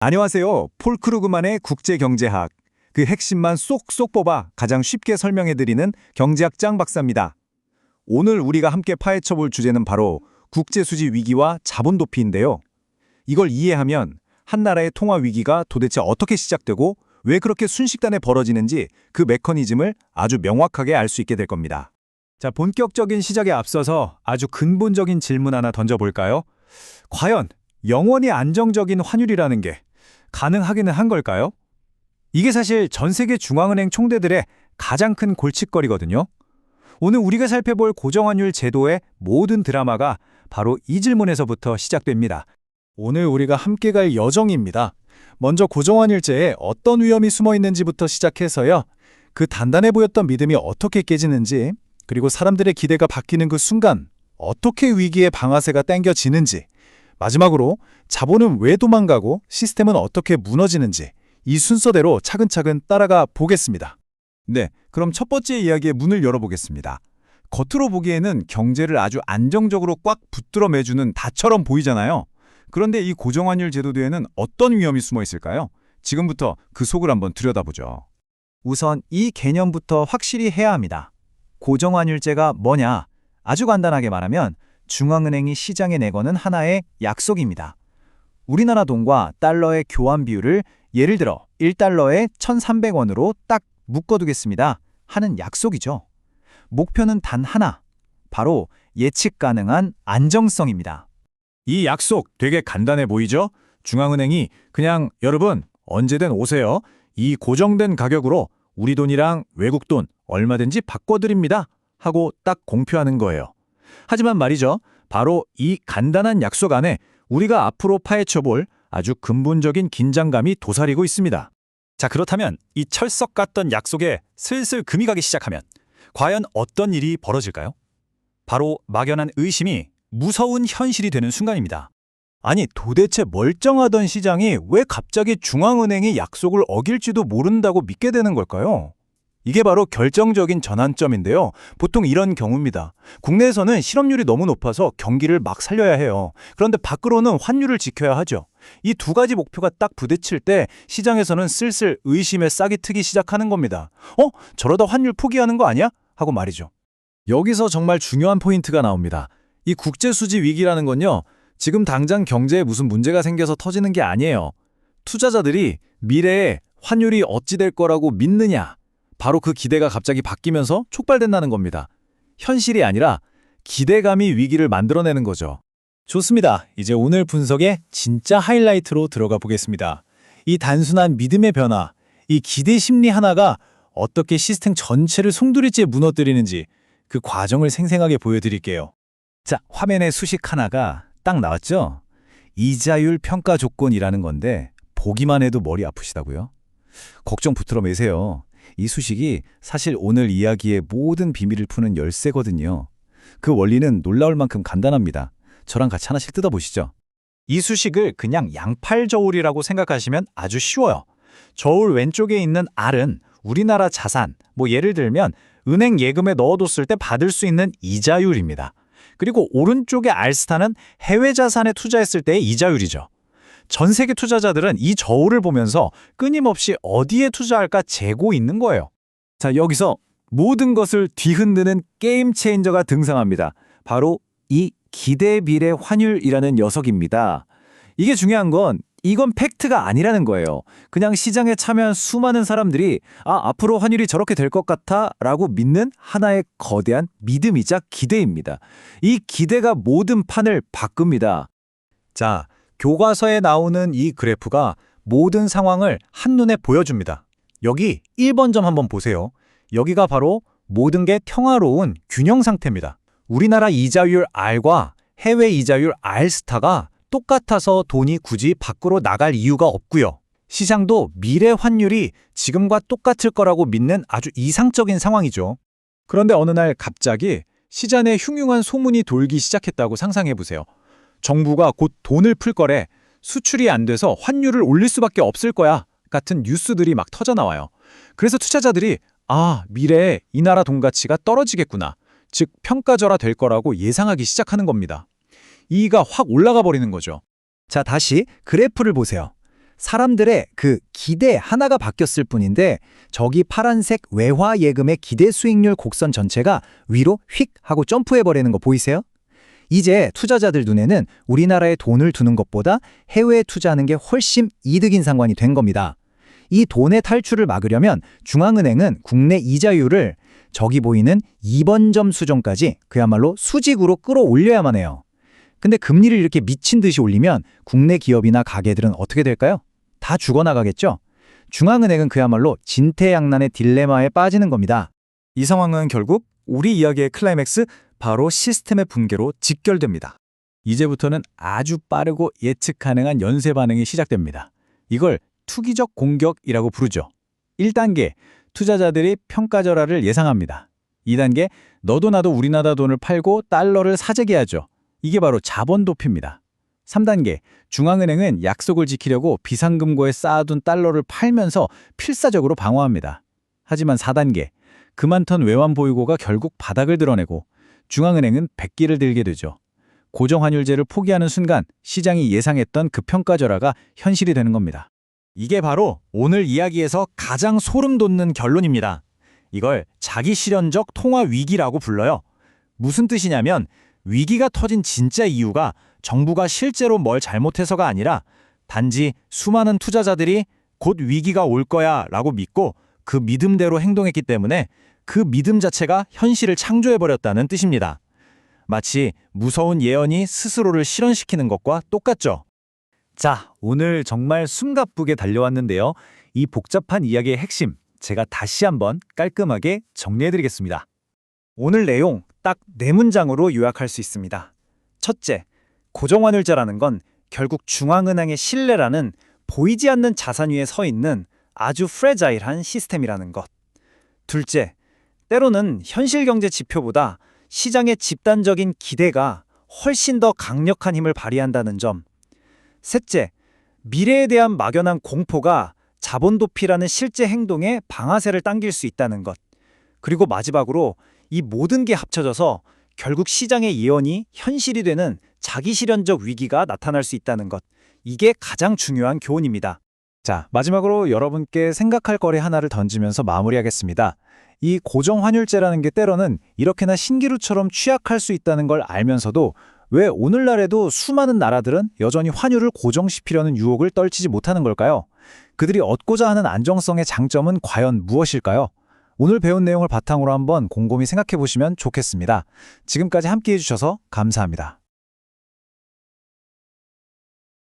안녕하세요. 폴 크루그만의 국제경제학. 그 핵심만 쏙쏙 뽑아 가장 쉽게 설명해드리는 경제학 짱 박사입니다. 오늘 우리가 함께 파헤쳐볼 주제는 바로 국제수지 위기와 자본 도피인데요. 이걸 이해하면 한 나라의 통화 위기가 도대체 어떻게 시작되고 왜 그렇게 순식간에 벌어지는지 그 메커니즘을 아주 명확하게 알 수 있게 될 겁니다. 자, 본격적인 시작에 앞서서 아주 근본적인 질문 하나 던져볼까요? 과연 영원히 안정적인 환율이라는 게 가능하기는 한 걸까요? 이게 사실 전 세계 중앙은행 총대들의 가장 큰 골칫거리거든요. 오늘 우리가 살펴볼 고정환율 제도의 모든 드라마가 바로 이 질문에서부터 시작됩니다. 오늘 우리가 함께 갈 여정입니다. 먼저 고정환율제에 어떤 위험이 숨어 있는지부터 시작해서요. 그 단단해 보였던 믿음이 어떻게 깨지는지, 그리고 사람들의 기대가 바뀌는 그 순간 어떻게 위기의 방아쇠가 당겨지는지, 마지막으로 자본은 왜 도망가고 시스템은 어떻게 무너지는지 이 순서대로 차근차근 따라가 보겠습니다. 네, 그럼 첫 번째 이야기의 문을 열어보겠습니다. 겉으로 보기에는 경제를 아주 안정적으로 꽉 붙들어 매주는 닷처럼 보이잖아요. 그런데 이 고정환율 제도에는 어떤 위험이 숨어 있을까요? 지금부터 그 속을 한번 들여다보죠. 우선 이 개념부터 확실히 해야 합니다. 고정환율제가 뭐냐? 아주 간단하게 말하면 중앙은행이 시장에 내거는 하나의 약속입니다. 우리나라 돈과 달러의 교환 비율을 예를 들어 1달러에 1,300원으로 딱 묶어두겠습니다 하는 약속이죠. 목표는 단 하나, 바로 예측 가능한 안정성입니다. 이 약속 되게 간단해 보이죠? 중앙은행이 그냥 여러분 언제든 오세요. 이 고정된 가격으로 우리 돈이랑 외국 돈 얼마든지 바꿔드립니다 하고 딱 공표하는 거예요. 하지만 말이죠. 바로 이 간단한 약속 안에 우리가 앞으로 파헤쳐볼 아주 근본적인 긴장감이 도사리고 있습니다. 자, 그렇다면 이 철석 같던 약속에 슬슬 금이 가기 시작하면 과연 어떤 일이 벌어질까요? 바로 막연한 의심이 무서운 현실이 되는 순간입니다. 아니, 도대체 멀쩡하던 시장이 왜 갑자기 중앙은행이 약속을 어길지도 모른다고 믿게 되는 걸까요? 이게 바로 결정적인 전환점인데요. 보통 이런 경우입니다. 국내에서는 실업률이 너무 높아서 경기를 막 살려야 해요. 그런데 밖으로는 환율을 지켜야 하죠. 이 두 가지 목표가 딱 부딪힐 때 시장에서는 슬슬 의심의 싹이 트기 시작하는 겁니다. 저러다 환율 포기하는 거 아니야? 하고 말이죠. 여기서 정말 중요한 포인트가 나옵니다. 이 국제수지 위기라는 건요. 지금 당장 경제에 무슨 문제가 생겨서 터지는 게 아니에요. 투자자들이 미래에 환율이 어찌 될 거라고 믿느냐. 바로 그 기대가 갑자기 바뀌면서 촉발된다는 겁니다. 현실이 아니라 기대감이 위기를 만들어내는 거죠. 좋습니다. 이제 오늘 분석의 진짜 하이라이트로 들어가 보겠습니다. 이 단순한 믿음의 변화, 이 기대 심리 하나가 어떻게 시스템 전체를 송두리째 무너뜨리는지 그 과정을 생생하게 보여드릴게요. 자, 화면에 수식 하나가 딱 나왔죠? 이자율 평가 조건이라는 건데 보기만 해도 머리 아프시다고요? 걱정 붙들어 매세요. 이 수식이 사실 오늘 이야기의 모든 비밀을 푸는 열쇠거든요. 그 원리는 놀라울 만큼 간단합니다. 저랑 같이 하나씩 뜯어보시죠. 이 수식을 그냥 양팔 저울이라고 생각하시면 아주 쉬워요. 저울 왼쪽에 있는 R은 우리나라 자산, 예를 들면 은행 예금에 넣어뒀을 때 받을 수 있는 이자율입니다. 그리고 오른쪽의 R스타는 해외 자산에 투자했을 때의 이자율이죠. 전 세계 투자자들은 이 저울을 보면서 끊임없이 어디에 투자할까 재고 있는 거예요. 자, 여기서 모든 것을 뒤흔드는 게임 체인저가 등장합니다. 바로 이 기대 비례 환율이라는 녀석입니다. 이게 중요한 건 이건 팩트가 아니라는 거예요. 그냥 시장에 참여한 수많은 사람들이 앞으로 환율이 저렇게 될 것 같아 라고 믿는 하나의 거대한 믿음이자 기대입니다. 이 기대가 모든 판을 바꿉니다. 자, 교과서에 나오는 이 그래프가 모든 상황을 한눈에 보여줍니다. 여기 1번 점 한번 보세요. 여기가 바로 모든 게 평화로운 균형 상태입니다. 우리나라 이자율 R과 해외 이자율 R스타가 똑같아서 돈이 굳이 밖으로 나갈 이유가 없고요. 시장도 미래 환율이 지금과 똑같을 거라고 믿는 아주 이상적인 상황이죠. 그런데 어느 날 갑자기 시장에 흉흉한 소문이 돌기 시작했다고 상상해보세요. 정부가 곧 돈을 풀 거래, 수출이 안 돼서 환율을 올릴 수밖에 없을 거야 같은 뉴스들이 막 터져나와요. 그래서 투자자들이 미래에 이 나라 돈 가치가 떨어지겠구나, 즉 평가절하 될 거라고 예상하기 시작하는 겁니다. 이가 확 올라가 버리는 거죠. 자, 다시 그래프를 보세요. 사람들의 그 기대 하나가 바뀌었을 뿐인데 저기 파란색 외화 예금의 기대 수익률 곡선 전체가 위로 휙 하고 점프해버리는 거 보이세요? 이제 투자자들 눈에는 우리나라에 돈을 두는 것보다 해외에 투자하는 게 훨씬 이득인 상황이 된 겁니다. 이 돈의 탈출을 막으려면 중앙은행은 국내 이자율을 저기 보이는 2번점 수준까지 그야말로 수직으로 끌어올려야만 해요. 근데 금리를 이렇게 미친 듯이 올리면 국내 기업이나 가게들은 어떻게 될까요? 다 죽어나가겠죠? 중앙은행은 그야말로 진퇴양난의 딜레마에 빠지는 겁니다. 이 상황은 결국 우리 이야기의 클라이맥스, 바로 시스템의 붕괴로 직결됩니다. 이제부터는 아주 빠르고 예측 가능한 연쇄 반응이 시작됩니다. 이걸 투기적 공격이라고 부르죠. 1단계, 투자자들이 평가절하를 예상합니다. 2단계, 너도 나도 우리나라 돈을 팔고 달러를 사재기 하죠. 이게 바로 자본 도피입니다. 3단계, 중앙은행은 약속을 지키려고 비상금고에 쌓아둔 달러를 팔면서 필사적으로 방어합니다. 하지만 4단계, 그 많던 외환 보유고가 결국 바닥을 드러내고 중앙은행은 백기를 들게 되죠. 고정환율제를 포기하는 순간 시장이 예상했던 그 평가절하가 현실이 되는 겁니다. 이게 바로 오늘 이야기에서 가장 소름 돋는 결론입니다. 이걸 자기실현적 통화 위기라고 불러요. 무슨 뜻이냐면 위기가 터진 진짜 이유가 정부가 실제로 뭘 잘못해서가 아니라 단지 수많은 투자자들이 곧 위기가 올 거야 라고 믿고 그 믿음대로 행동했기 때문에 그 믿음 자체가 현실을 창조해버렸다는 뜻입니다. 마치 무서운 예언이 스스로를 실현시키는 것과 똑같죠. 자, 오늘 정말 숨가쁘게 달려왔는데요. 이 복잡한 이야기의 핵심, 제가 다시 한번 깔끔하게 정리해드리겠습니다. 오늘 내용 딱 4문장으로 요약할 수 있습니다. 첫째, 고정환율제라는 건 결국 중앙은행의 신뢰라는 보이지 않는 자산 위에 서 있는 아주 프레자일한 시스템이라는 것. 둘째, 때로는 현실 경제 지표보다 시장의 집단적인 기대가 훨씬 더 강력한 힘을 발휘한다는 점. 셋째, 미래에 대한 막연한 공포가 자본 도피라는 실제 행동에 방아쇠를 당길 수 있다는 것. 그리고 마지막으로 이 모든 게 합쳐져서 결국 시장의 예언이 현실이 되는 자기실현적 위기가 나타날 수 있다는 것. 이게 가장 중요한 교훈입니다. 자, 마지막으로 여러분께 생각할 거리 하나를 던지면서 마무리하겠습니다. 이 고정환율제라는 게 때로는 이렇게나 신기루처럼 취약할 수 있다는 걸 알면서도 왜 오늘날에도 수많은 나라들은 여전히 환율을 고정시키려는 유혹을 떨치지 못하는 걸까요? 그들이 얻고자 하는 안정성의 장점은 과연 무엇일까요? 오늘 배운 내용을 바탕으로 한번 곰곰이 생각해 보시면 좋겠습니다. 지금까지 함께해 주셔서 감사합니다.